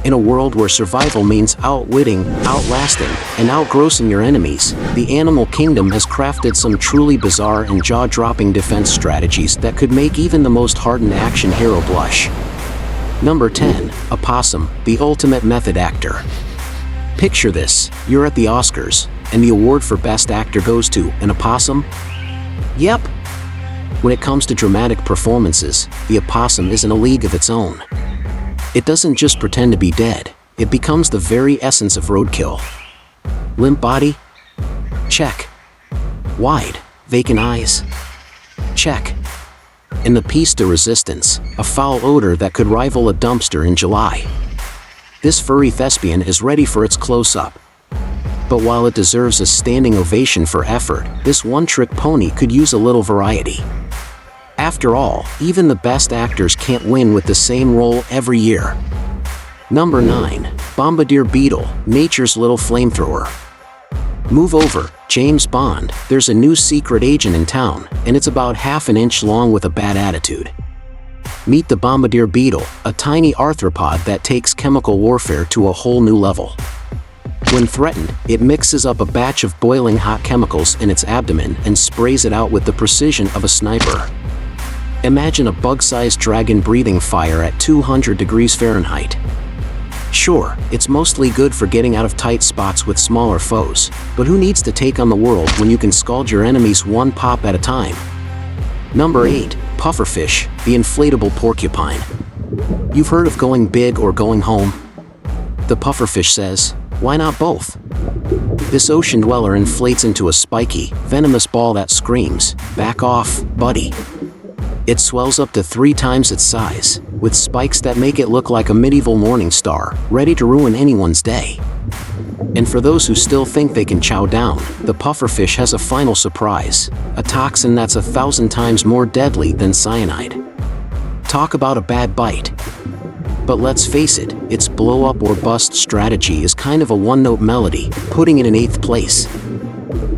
In a world where survival means outwitting, outlasting, and outgrossing your enemies, the animal kingdom has crafted some truly bizarre and jaw-dropping defense strategies that could make even the most hardened action hero blush. Number 10. Opossum, the ultimate method actor. Picture this: you're at the Oscars, and the award for Best Actor goes to an opossum? Yep. When it comes to dramatic performances, the opossum is in a league of its own. It doesn't just pretend to be dead, it becomes the very essence of roadkill. Limp body? Check. Wide, vacant eyes? Check. And the piece de resistance, a foul odor that could rival a dumpster in July. This furry thespian is ready for its close-up. But while it deserves a standing ovation for effort, this one-trick pony could use a little variety. After all, even the best actors can't win with the same role every year. Number 9. Bombardier Beetle, nature's little flamethrower. Move over, James Bond, there's a new secret agent in town, and it's about half an inch long with a bad attitude. Meet the Bombardier Beetle, a tiny arthropod that takes chemical warfare to a whole new level. When threatened, it mixes up a batch of boiling hot chemicals in its abdomen and sprays it out with the precision of a sniper. Imagine a bug-sized dragon breathing fire at 200 degrees Fahrenheit. Sure, it's mostly good for getting out of tight spots with smaller foes, but who needs to take on the world when you can scald your enemies one pop at a time? Number 8. Pufferfish, the inflatable porcupine. You've heard of going big or going home? The pufferfish says, why not both? This ocean dweller inflates into a spiky, venomous ball that screams, back off, buddy. It swells up to 3 times its size, with spikes that make it look like a medieval morning star, ready to ruin anyone's day. And for those who still think they can chow down, the pufferfish has a final surprise, a toxin that's 1,000 times more deadly than cyanide. Talk about a bad bite. But let's face it, its blow-up-or-bust strategy is kind of a one-note melody, putting it in 8th place.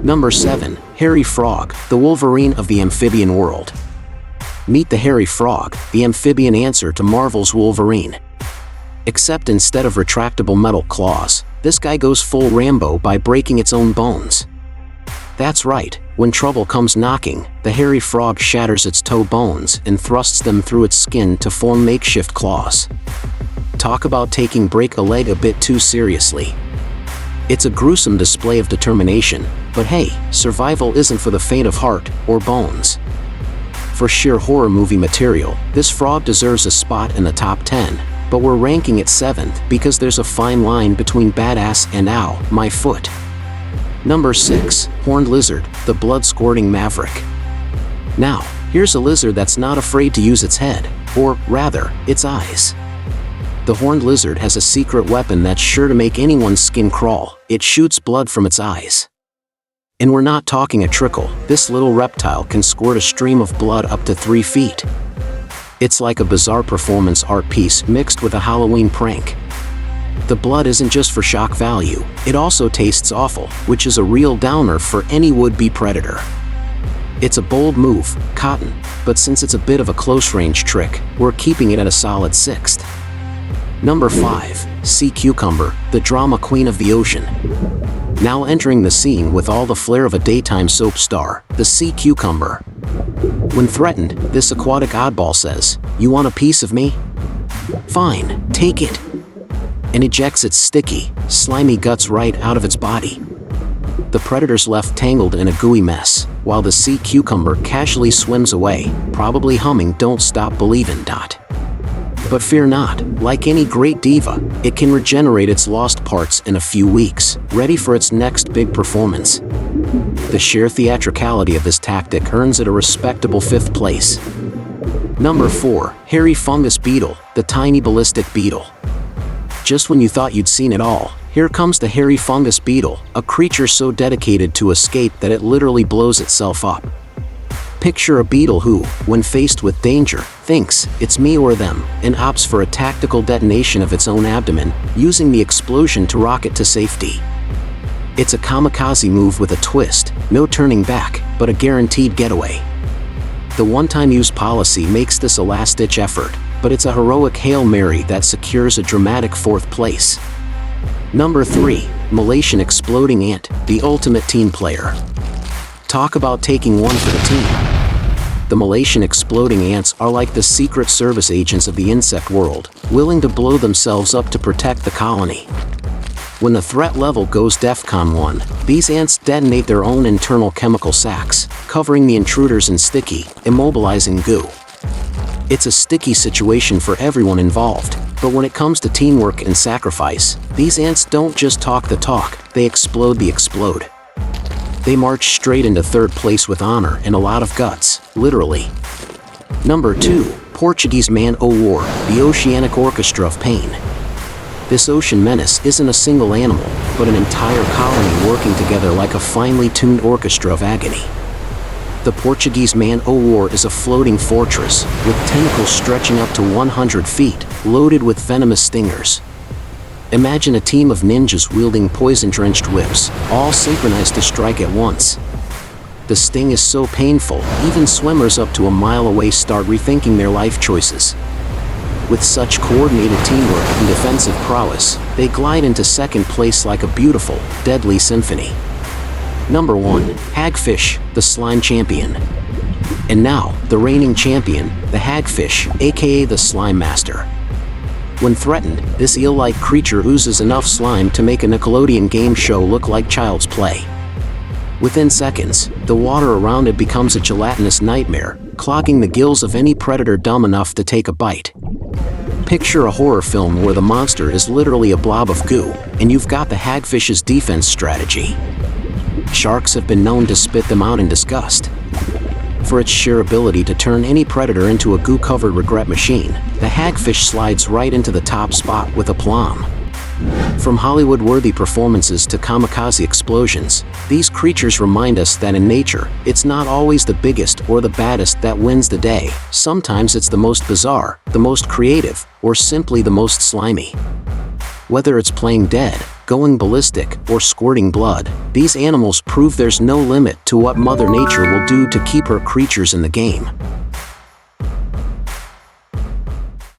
Number 7. Hairy Frog, the Wolverine of the amphibian world. Meet the hairy frog, the amphibian answer to Marvel's Wolverine. Except instead of retractable metal claws, this guy goes full Rambo by breaking its own bones. That's right, when trouble comes knocking, the hairy frog shatters its toe bones and thrusts them through its skin to form makeshift claws. Talk about taking break a leg a bit too seriously. It's a gruesome display of determination, but hey, survival isn't for the faint of heart or bones. For sheer horror movie material, this frog deserves a spot in the top 10, but we're ranking it 7th because there's a fine line between badass and ow, my foot. Number 6. Horned Lizard, the blood-squirting maverick. Now, here's a lizard that's not afraid to use its head, or rather, its eyes. The horned lizard has a secret weapon that's sure to make anyone's skin crawl. It shoots blood from its eyes. And we're not talking a trickle, this little reptile can squirt a stream of blood up to 3 feet. It's like a bizarre performance art piece mixed with a Halloween prank. The blood isn't just for shock value, it also tastes awful, which is a real downer for any would-be predator. It's a bold move, Cotton, but since it's a bit of a close-range trick, we're keeping it at a solid 6th. Number 5. Sea Cucumber, the drama queen of the ocean. Now entering the scene with all the flair of a daytime soap star, the sea cucumber. When threatened, this aquatic oddball says, "You want a piece of me? Fine, take it," and ejects its sticky, slimy guts right out of its body. The predator's left tangled in a gooey mess, while the sea cucumber casually swims away, probably humming "Don't Stop Believin'." But fear not, like any great diva, it can regenerate its lost parts in a few weeks, ready for its next big performance. The sheer theatricality of this tactic earns it a respectable 5th place. Number 4. Hairy Fungus Beetle, the tiny ballistic beetle. Just when you thought you'd seen it all, here comes the hairy fungus beetle, a creature so dedicated to escape that it literally blows itself up. Picture a beetle who, when faced with danger, thinks, "It's me or them," and opts for a tactical detonation of its own abdomen, using the explosion to rocket to safety. It's a kamikaze move with a twist, no turning back, but a guaranteed getaway. The one-time use policy makes this a last-ditch effort, but it's a heroic Hail Mary that secures a dramatic 4th place. Number 3. Malaysian Exploding Ant, the ultimate team player. Talk about taking one for the team. The Malaysian exploding ants are like the Secret Service agents of the insect world, willing to blow themselves up to protect the colony. When the threat level goes DEFCON 1, these ants detonate their own internal chemical sacs, covering the intruders in sticky, immobilizing goo. It's a sticky situation for everyone involved, but when it comes to teamwork and sacrifice, these ants don't just talk the talk, they explode the explode. They march straight into 3rd place with honor and a lot of guts, literally. Number 2. Portuguese man-o'-war, the Oceanic Orchestra of Pain. This ocean menace isn't a single animal, but an entire colony working together like a finely tuned orchestra of agony. The Portuguese man-o'-war is a floating fortress, with tentacles stretching up to 100 feet, loaded with venomous stingers. Imagine a team of ninjas wielding poison-drenched whips, all synchronized to strike at once. The sting is so painful, even swimmers up to a mile away start rethinking their life choices. With such coordinated teamwork and defensive prowess, they glide into 2nd place like a beautiful, deadly symphony. Number 1. Hagfish, the slime champion. And now, the reigning champion, the hagfish, aka the slime master. When threatened, this eel-like creature oozes enough slime to make a Nickelodeon game show look like child's play. Within seconds, the water around it becomes a gelatinous nightmare, clogging the gills of any predator dumb enough to take a bite. Picture a horror film where the monster is literally a blob of goo, and you've got the hagfish's defense strategy. Sharks have been known to spit them out in disgust. For its sheer ability to turn any predator into a goo-covered regret machine, the hagfish slides right into the top spot with aplomb. From Hollywood-worthy performances to kamikaze explosions, these creatures remind us that in nature, it's not always the biggest or the baddest that wins the day. Sometimes it's the most bizarre, the most creative, or simply the most slimy. Whether it's playing dead, going ballistic, or squirting blood, these animals prove there's no limit to what Mother Nature will do to keep her creatures in the game.